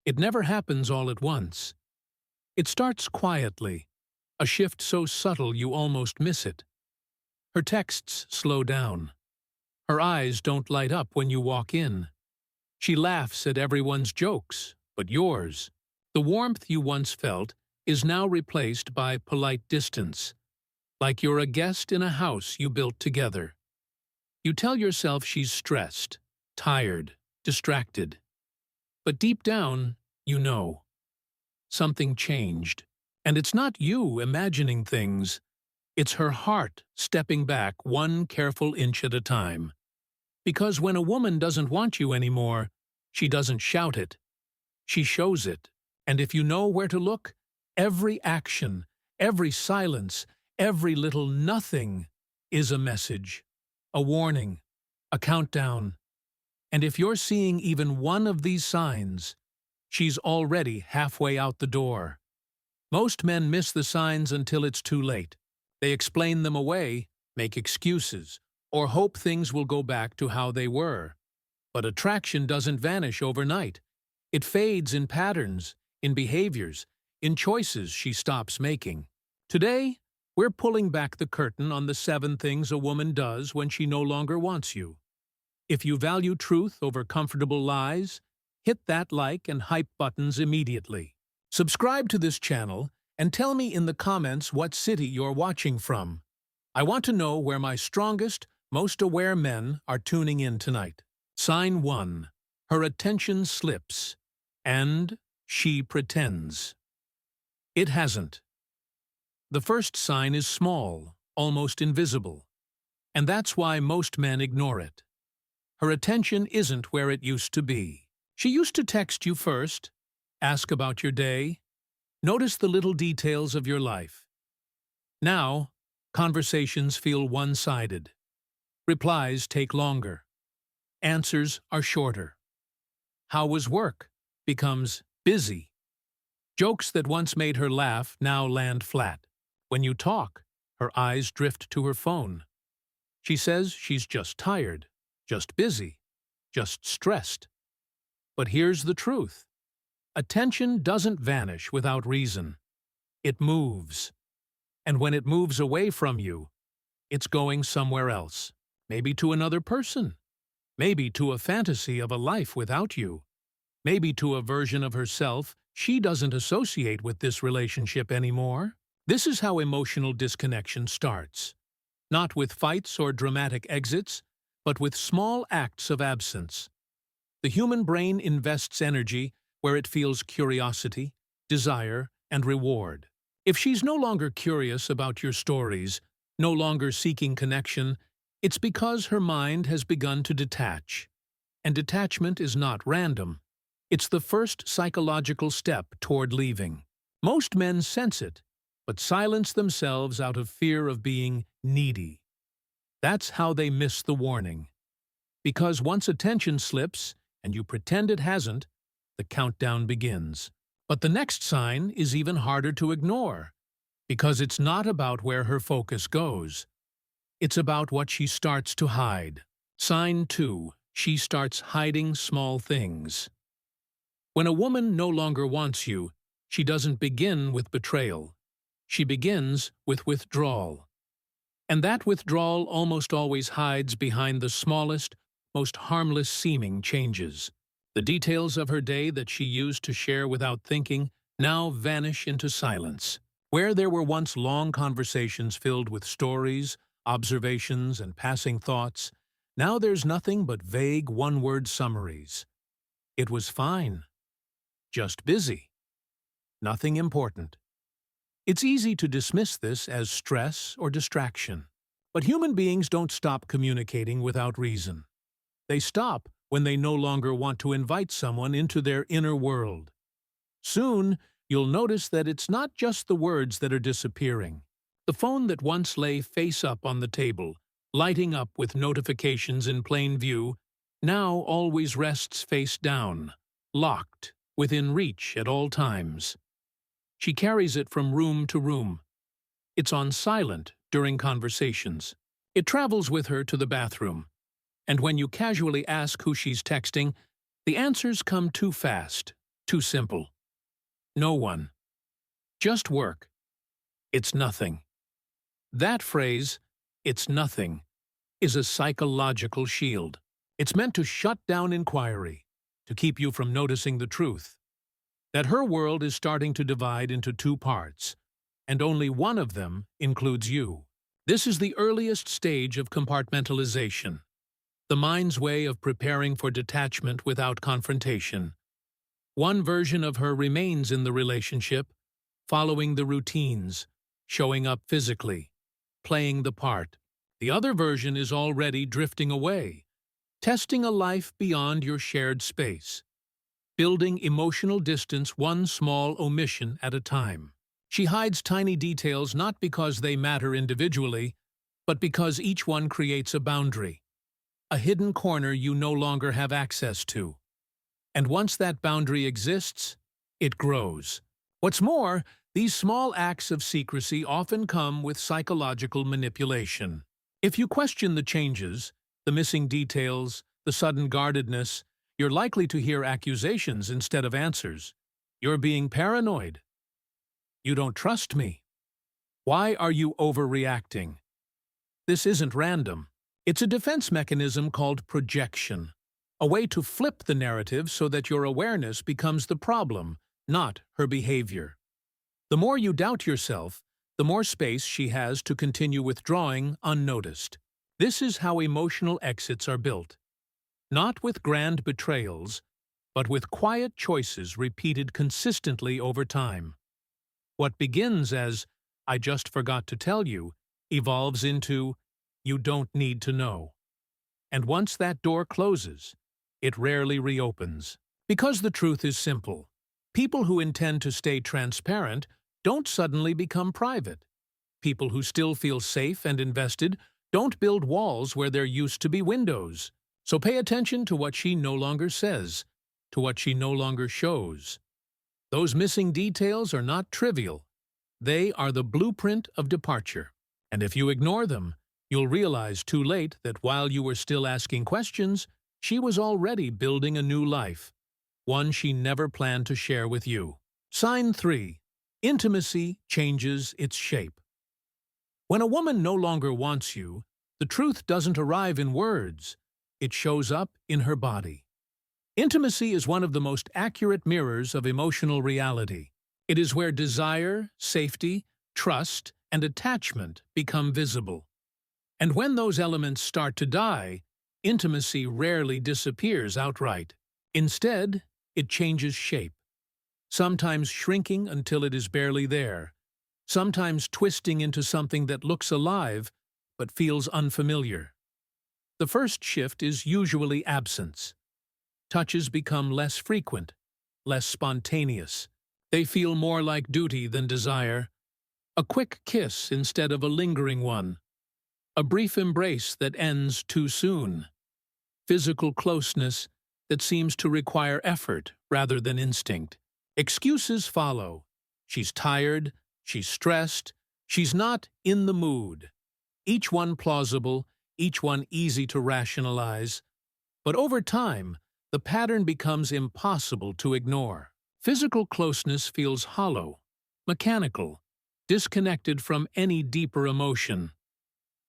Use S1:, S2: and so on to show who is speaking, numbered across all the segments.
S1: It never happens all at once. It starts quietly, a shift so subtle you almost miss it. Her texts slow down. Her eyes don't light up when you walk in. She laughs at everyone's jokes, but yours. The warmth you once felt is now replaced by polite distance, like you're a guest in a house you built together. You tell yourself she's stressed, tired, distracted. But deep down, you know. Something changed. And it's not you imagining things. It's her heart stepping back one careful inch at a time. Because when a woman doesn't want you anymore, she doesn't shout it. She shows it. And if you know where to look, every action, every silence, every little nothing is a message, a warning, a countdown. And if you're seeing even one of these signs, she's already halfway out the door. Most men miss the signs until it's too late. They explain them away, make excuses, or hope things will go back to how they were. But attraction doesn't vanish overnight. It fades in patterns, in behaviors, in choices she stops making. Today, we're pulling back the curtain on the 7 things a woman does when she no longer wants you. If you value truth over comfortable lies, hit that like and hype buttons immediately. Subscribe to this channel and tell me in the comments what city you're watching from. I want to know where my strongest, most aware men are tuning in tonight. Sign 1. Her attention slips, and she pretends. It hasn't. The first sign is small, almost invisible, and that's why most men ignore it. Her attention isn't where it used to be. She used to text you first, ask about your day, notice the little details of your life. Now, conversations feel one-sided. Replies take longer. Answers are shorter. How was work becomes busy. Jokes that once made her laugh now land flat. When you talk, her eyes drift to her phone. She says she's just tired, just busy, just stressed. But here's the truth. Attention doesn't vanish without reason. It moves. And when it moves away from you, it's going somewhere else. Maybe to another person. Maybe to a fantasy of a life without you. Maybe to a version of herself she doesn't associate with this relationship anymore. This is how emotional disconnection starts. Not with fights or dramatic exits, but with small acts of absence. The human brain invests energy where it feels curiosity, desire, and reward. If she's no longer curious about your stories, no longer seeking connection, it's because her mind has begun to detach. And detachment is not random. It's the first psychological step toward leaving. Most men sense it, but silence themselves out of fear of being needy. That's how they miss the warning. Because once attention slips, and you pretend it hasn't, the countdown begins. But the next sign is even harder to ignore, because it's not about where her focus goes. It's about what she starts to hide. Sign 2. She starts hiding small things. When a woman no longer wants you, she doesn't begin with betrayal. She begins with withdrawal. And that withdrawal almost always hides behind the smallest, most harmless-seeming changes. The details of her day that she used to share without thinking now vanish into silence. Where there were once long conversations filled with stories, observations, and passing thoughts, now there's nothing but vague one-word summaries. It was fine. Just busy. Nothing important. It's easy to dismiss this as stress or distraction. But human beings don't stop communicating without reason. They stop when they no longer want to invite someone into their inner world. Soon, you'll notice that it's not just the words that are disappearing. The phone that once lay face up on the table, lighting up with notifications in plain view, now always rests face down, locked, within reach at all times. She carries it from room to room. It's on silent during conversations. It travels with her to the bathroom. And when you casually ask who she's texting, the answers come too fast, Too simple. No one. Just work. It's nothing. That phrase, "it's nothing," is a psychological shield. It's meant to shut down inquiry, to keep you from noticing the truth, that her world is starting to divide into two parts, and only one of them includes you. This is the earliest stage of compartmentalization, the mind's way of preparing for detachment without confrontation. One version of her remains in the relationship, following the routines, showing up physically, playing the part. The other version is already drifting away, testing a life beyond your shared space, building emotional distance one small omission at a time. She hides tiny details not because they matter individually, but because each one creates a boundary, a hidden corner you no longer have access to. And once that boundary exists, it grows. What's more, these small acts of secrecy often come with psychological manipulation. If you question the changes, the missing details, the sudden guardedness, you're likely to hear accusations instead of answers. You're being paranoid. You don't trust me. Why are you overreacting? This isn't random. It's a defense mechanism called projection, a way to flip the narrative so that your awareness becomes the problem, not her behavior. The more you doubt yourself, the more space she has to continue withdrawing unnoticed. This is how emotional exits are built. Not with grand betrayals, but with quiet choices repeated consistently over time. What begins as, "I just forgot to tell you," evolves into, "You don't need to know." And once that door closes, it rarely reopens. Because the truth is simple. People who intend to stay transparent don't suddenly become private. People who still feel safe and invested don't build walls where there used to be windows. So pay attention to what she no longer says, to what she no longer shows. Those missing details are not trivial. They are the blueprint of departure. And if you ignore them, you'll realize too late that while you were still asking questions, she was already building a new life, one she never planned to share with you. Sign 3. Intimacy changes its shape. When a woman no longer wants you, the truth doesn't arrive in words. It shows up in her body. Intimacy is one of the most accurate mirrors of emotional reality. It is where desire, safety, trust, and attachment become visible. And when those elements start to die, intimacy rarely disappears outright. Instead, it changes shape, sometimes shrinking until it is barely there, sometimes twisting into something that looks alive but feels unfamiliar. The first shift is usually absence. Touches become less frequent, less spontaneous. They feel more like duty than desire. A quick kiss instead of a lingering one. A brief embrace that ends too soon. Physical closeness that seems to require effort rather than instinct. Excuses follow. She's tired, she's stressed, she's not in the mood. Each one plausible, each one easy to rationalize. But over time, the pattern becomes impossible to ignore. Physical closeness feels hollow, mechanical, disconnected from any deeper emotion.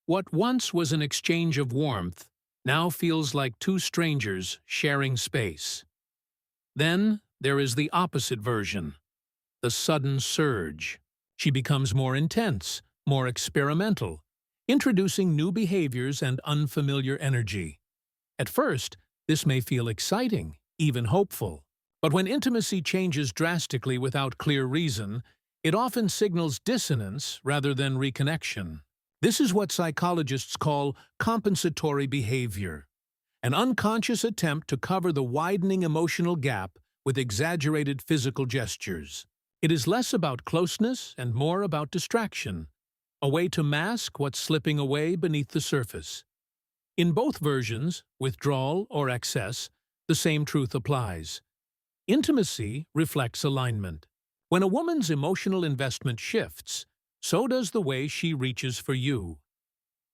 S1: What once was an exchange of warmth now feels like two strangers sharing space. Then there is the opposite version, the sudden surge. She becomes more intense, more experimental, introducing new behaviors and unfamiliar energy. At first, this may feel exciting, even hopeful. But when intimacy changes drastically without clear reason, it often signals dissonance rather than reconnection. This is what psychologists call compensatory behavior, an unconscious attempt to cover the widening emotional gap with exaggerated physical gestures. It is less about closeness and more about distraction, a way to mask what's slipping away beneath the surface. In both versions, withdrawal or excess, the same truth applies. Intimacy reflects alignment. When a woman's emotional investment shifts, so does the way she reaches for you.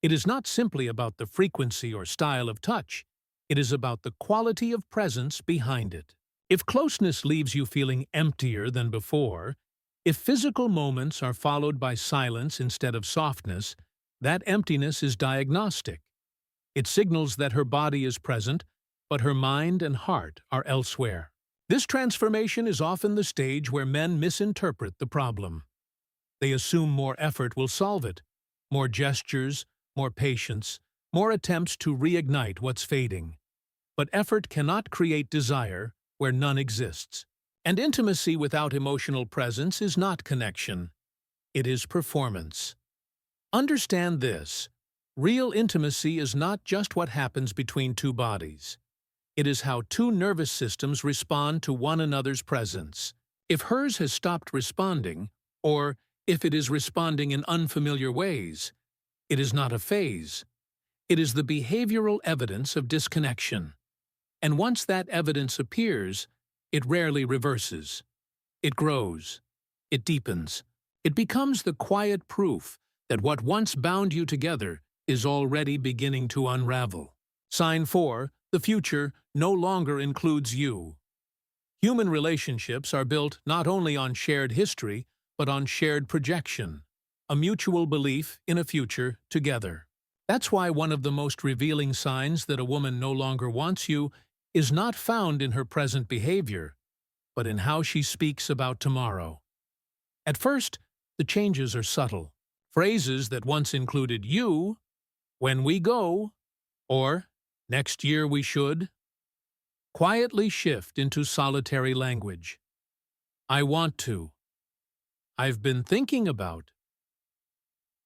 S1: It is not simply about the frequency or style of touch, it is about the quality of presence behind it. If closeness leaves you feeling emptier than before, if physical moments are followed by silence instead of softness, that emptiness is diagnostic. It signals that her body is present, but her mind and heart are elsewhere. This transformation is often the stage where men misinterpret the problem. They assume more effort will solve it, more gestures, more patience, more attempts to reignite what's fading. But effort cannot create desire where none exists. And intimacy without emotional presence is not connection. It is performance. Understand this. Real intimacy is not just what happens between two bodies. It is how two nervous systems respond to one another's presence. If hers has stopped responding, or if it is responding in unfamiliar ways, it is not a phase. It is the behavioral evidence of disconnection. And once that evidence appears, it rarely reverses. It grows. It deepens. It becomes the quiet proof that what once bound you together is already beginning to unravel. Sign 4. The future no longer includes you. Human relationships are built not only on shared history, but on shared projection, a mutual belief in a future together. That's why one of the most revealing signs that a woman no longer wants you is not found in her present behavior, but in how she speaks about tomorrow. At first, the changes are subtle. Phrases that once included you, when we go, or next year we should, quietly shift into solitary language. I want to. I've been thinking about.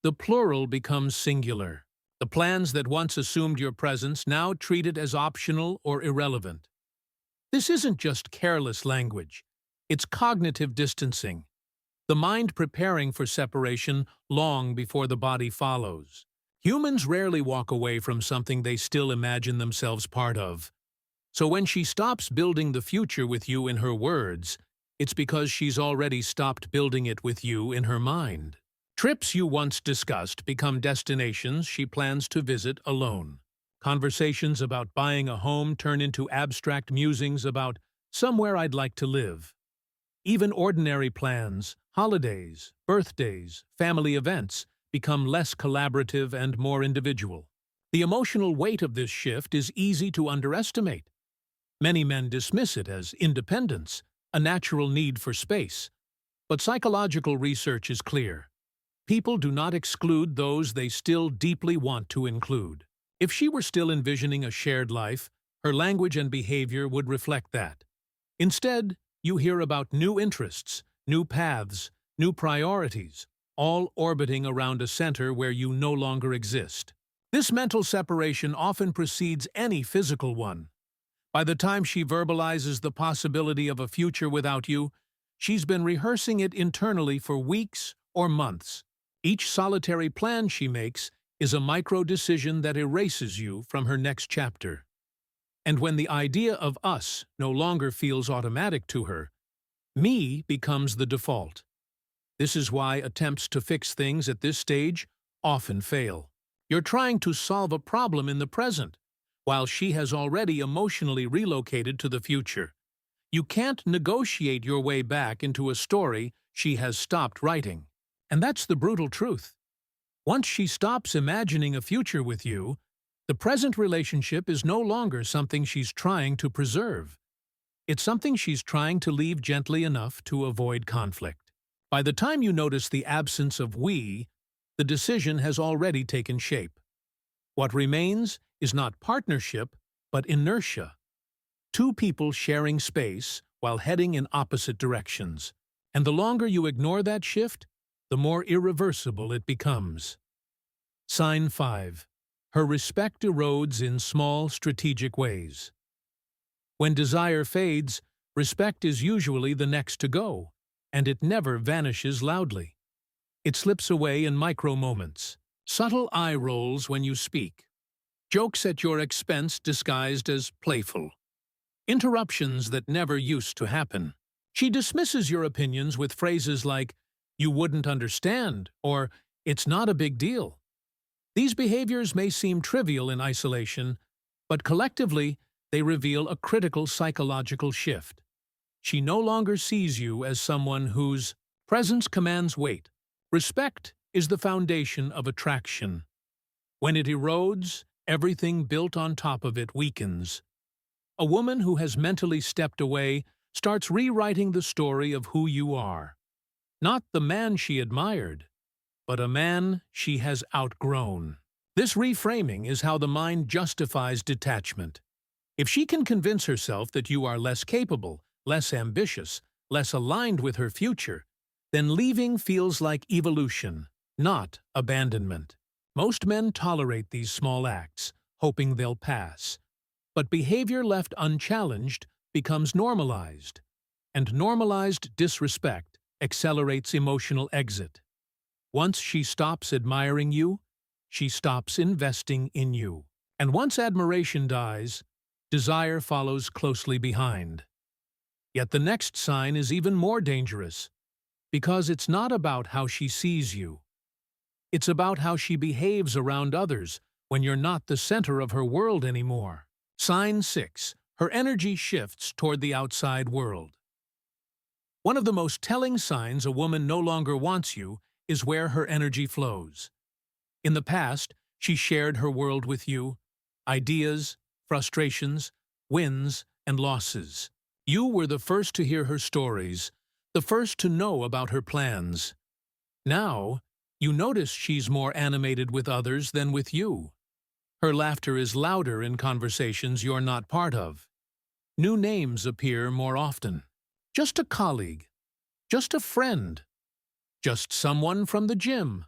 S1: The plural becomes singular. The plans that once assumed your presence now treat it as optional or irrelevant. This isn't just careless language. It's cognitive distancing. The mind preparing for separation long before the body follows. Humans rarely walk away from something they still imagine themselves part of. So when she stops building the future with you in her words, it's because she's already stopped building it with you in her mind. Trips you once discussed become destinations she plans to visit alone. Conversations about buying a home turn into abstract musings about somewhere I'd like to live. Even ordinary plans, holidays, birthdays, family events become less collaborative and more individual. The emotional weight of this shift is easy to underestimate. Many men dismiss it as independence, a natural need for space. But psychological research is clear. People do not exclude those they still deeply want to include. If she were still envisioning a shared life, her language and behavior would reflect that. Instead, you hear about new interests, new paths, new priorities, all orbiting around a center where you no longer exist. This mental separation often precedes any physical one. By the time she verbalizes the possibility of a future without you, she's been rehearsing it internally for weeks or months. Each solitary plan she makes is a micro-decision that erases you from her next chapter. And when the idea of us no longer feels automatic to her, me becomes the default. This is why attempts to fix things at this stage often fail. You're trying to solve a problem in the present, while she has already emotionally relocated to the future. You can't negotiate your way back into a story she has stopped writing. And that's the brutal truth. Once she stops imagining a future with you, the present relationship is no longer something she's trying to preserve. It's something she's trying to leave gently enough to avoid conflict. By the time you notice the absence of we, the decision has already taken shape. What remains is not partnership, but inertia. Two people sharing space while heading in opposite directions. And the longer you ignore that shift, the more irreversible it becomes. Sign 5. Her respect erodes in small, strategic ways. When desire fades, respect is usually the next to go, and it never vanishes loudly. It slips away in micro-moments. Subtle eye rolls when you speak. Jokes at your expense disguised as playful. Interruptions that never used to happen. She dismisses your opinions with phrases like, "You wouldn't understand," or "It's not a big deal." These behaviors may seem trivial in isolation, but collectively, they reveal a critical psychological shift. She no longer sees you as someone whose presence commands weight. Respect is the foundation of attraction. When it erodes, everything built on top of it weakens. A woman who has mentally stepped away starts rewriting the story of who you are. Not the man she admired, but a man she has outgrown. This reframing is how the mind justifies detachment. If she can convince herself that you are less capable, less ambitious, less aligned with her future, then leaving feels like evolution, not abandonment. Most men tolerate these small acts, hoping they'll pass. But behavior left unchallenged becomes normalized, and normalized disrespect accelerates emotional exit. Once she stops admiring you, she stops investing in you. And once admiration dies, desire follows closely behind. Yet the next sign is even more dangerous, because it's not about how she sees you. It's about how she behaves around others when you're not the center of her world anymore. Sign 6. Her energy shifts toward the outside world. One of the most telling signs a woman no longer wants you is where her energy flows. In the past, she shared her world with you, ideas, frustrations, wins, and losses. You were the first to hear her stories, the first to know about her plans. Now, you notice she's more animated with others than with you. Her laughter is louder in conversations you're not part of. New names appear more often. Just a colleague. Just a friend. Just someone from the gym.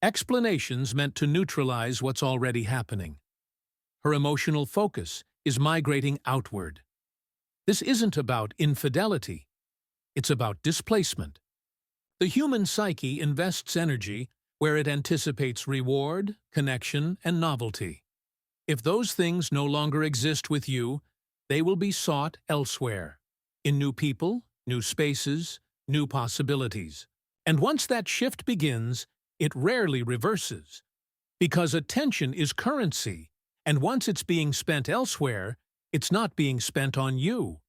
S1: Explanations meant to neutralize what's already happening. Her emotional focus is migrating outward. This isn't about infidelity. It's about displacement. The human psyche invests energy where it anticipates reward, connection, and novelty. If those things no longer exist with you, they will be sought elsewhere, in new people, new spaces, new possibilities. And once that shift begins, it rarely reverses, because attention is currency, and once it's being spent elsewhere, it's not being spent on you.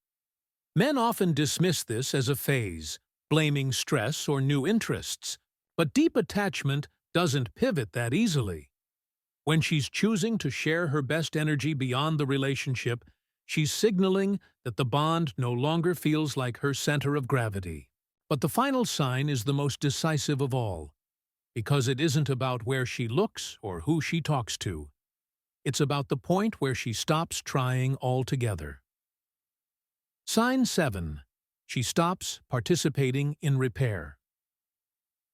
S1: Men often dismiss this as a phase, blaming stress or new interests, but deep attachment doesn't pivot that easily. When she's choosing to share her best energy beyond the relationship, she's signaling that the bond no longer feels like her center of gravity. But the final sign is the most decisive of all, because it isn't about where she looks or who she talks to. It's about the point where she stops trying altogether. Sign 7. She stops participating in repair.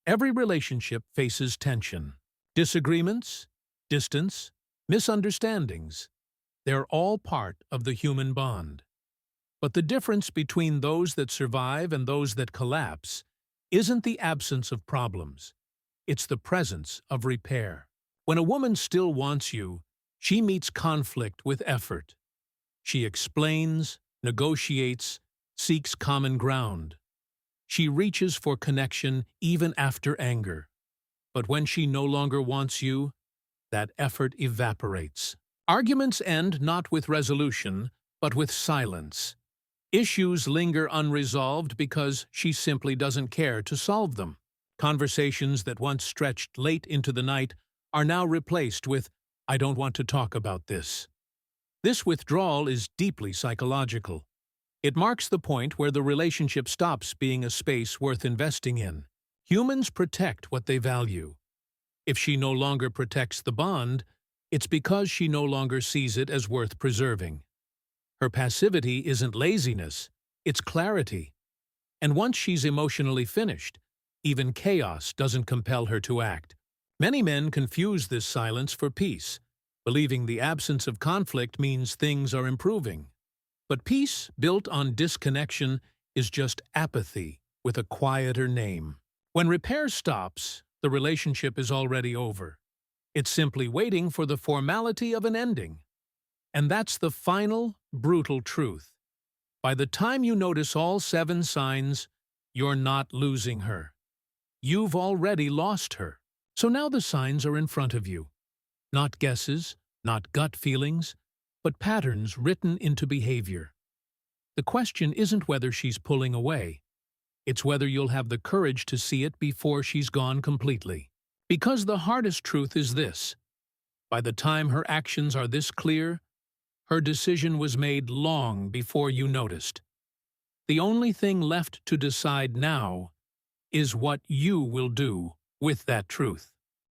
S1: Every relationship faces tension. Disagreements, distance, misunderstandings. They're all part of the human bond. But the difference between those that survive and those that collapse isn't the absence of problems. It's the presence of repair. When a woman still wants you, she meets conflict with effort. She explains, negotiates, seeks common ground. She reaches for connection even after anger. But when she no longer wants you, that effort evaporates. Arguments end not with resolution, but with silence. Issues linger unresolved because she simply doesn't care to solve them. Conversations that once stretched late into the night are now replaced with, "I don't want to talk about this." This withdrawal is deeply psychological. It marks the point where the relationship stops being a space worth investing in. Humans protect what they value. If she no longer protects the bond, it's because she no longer sees it as worth preserving. Her passivity isn't laziness, it's clarity. And once she's emotionally finished, even chaos doesn't compel her to act. Many men confuse this silence for peace, believing the absence of conflict means things are improving. But peace built on disconnection is just apathy with a quieter name. When repair stops, the relationship is already over. It's simply waiting for the formality of an ending. And that's the final, brutal truth. By the time you notice all 7 signs, you're not losing her. You've already lost her. So now the signs are in front of you. Not guesses, not gut feelings, but patterns written into behavior. The question isn't whether she's pulling away. It's whether you'll have the courage to see it before she's gone completely. Because the hardest truth is this: by the time her actions are this clear, her decision was made long before you noticed. The only thing left to decide now is what you will do with that truth.